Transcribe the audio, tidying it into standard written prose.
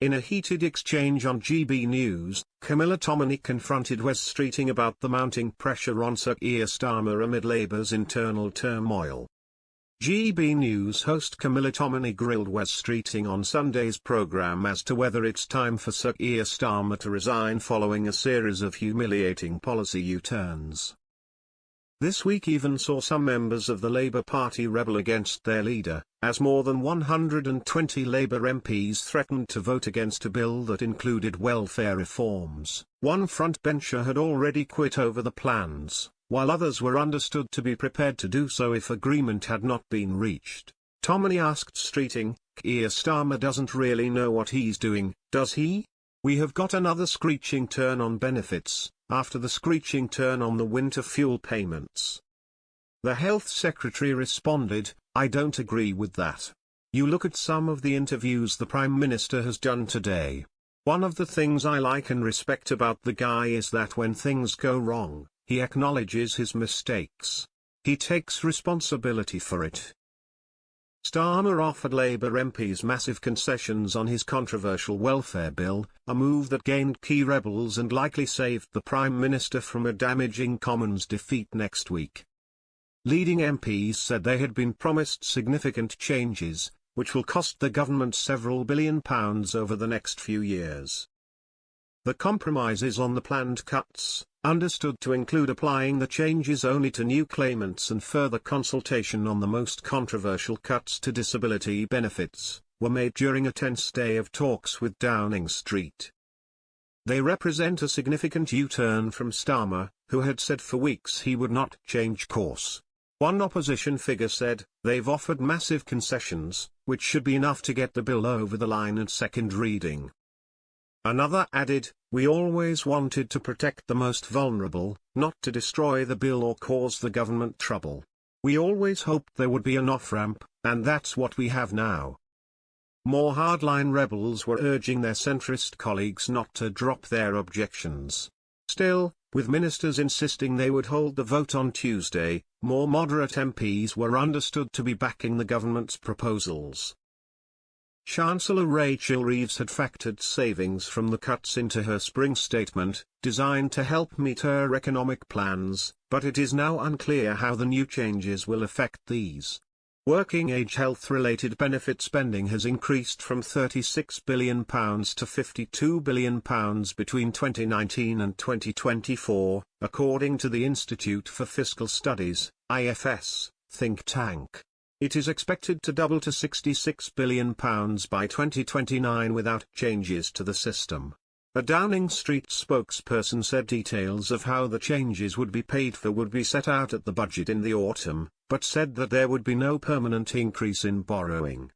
In a heated exchange on GB News, Camilla Tominey confronted Wes Streeting about the mounting pressure on Sir Keir Starmer amid Labour's internal turmoil. GB News host Camilla Tominey grilled Wes Streeting on Sunday's programme as to whether it's time for Sir Keir Starmer to resign following a series of humiliating policy U-turns. This week even saw some members of the Labour Party rebel against their leader, as more than 120 Labour MPs threatened to vote against a bill that included welfare reforms. One frontbencher had already quit over the plans, while others were understood to be prepared to do so if agreement had not been reached. Tominey asked Streeting, "Keir Starmer doesn't really know what he's doing, does he? We have got another screeching turn on benefits, after the screeching turn on the winter fuel payments." The Health Secretary responded, "I don't agree with that. You look at some of the interviews the Prime Minister has done today. One of the things I like and respect about the guy is that when things go wrong, he acknowledges his mistakes. He takes responsibility for it." Starmer offered Labour MPs massive concessions on his controversial welfare bill, a move that gained key rebels and likely saved the Prime Minister from a damaging Commons defeat next week. Leading MPs said they had been promised significant changes, which will cost the government several £billion over the next few years. The compromises on the planned cuts, understood to include applying the changes only to new claimants and further consultation on the most controversial cuts to disability benefits, were made during a tense day of talks with Downing Street. They represent a significant U-turn from Starmer, who had said for weeks he would not change course. One opposition figure said, "They've offered massive concessions, which should be enough to get the bill over the line at second reading." Another added, "We always wanted to protect the most vulnerable, not to destroy the bill or cause the government trouble. We always hoped there would be an off-ramp, and that's what we have now." More hardline rebels were urging their centrist colleagues not to drop their objections. Still, with ministers insisting they would hold the vote on Tuesday, more moderate MPs were understood to be backing the government's proposals. Chancellor Rachel Reeves had factored savings from the cuts into her spring statement, designed to help meet her economic plans, but it is now unclear how the new changes will affect these. Working-age health-related benefit spending has increased from £36 billion to £52 billion between 2019 and 2024, according to the Institute for Fiscal Studies, IFS, think tank. It is expected to double to £66 billion by 2029 without changes to the system. A Downing Street spokesperson said details of how the changes would be paid for would be set out at the budget in the autumn, but said that there would be no permanent increase in borrowing.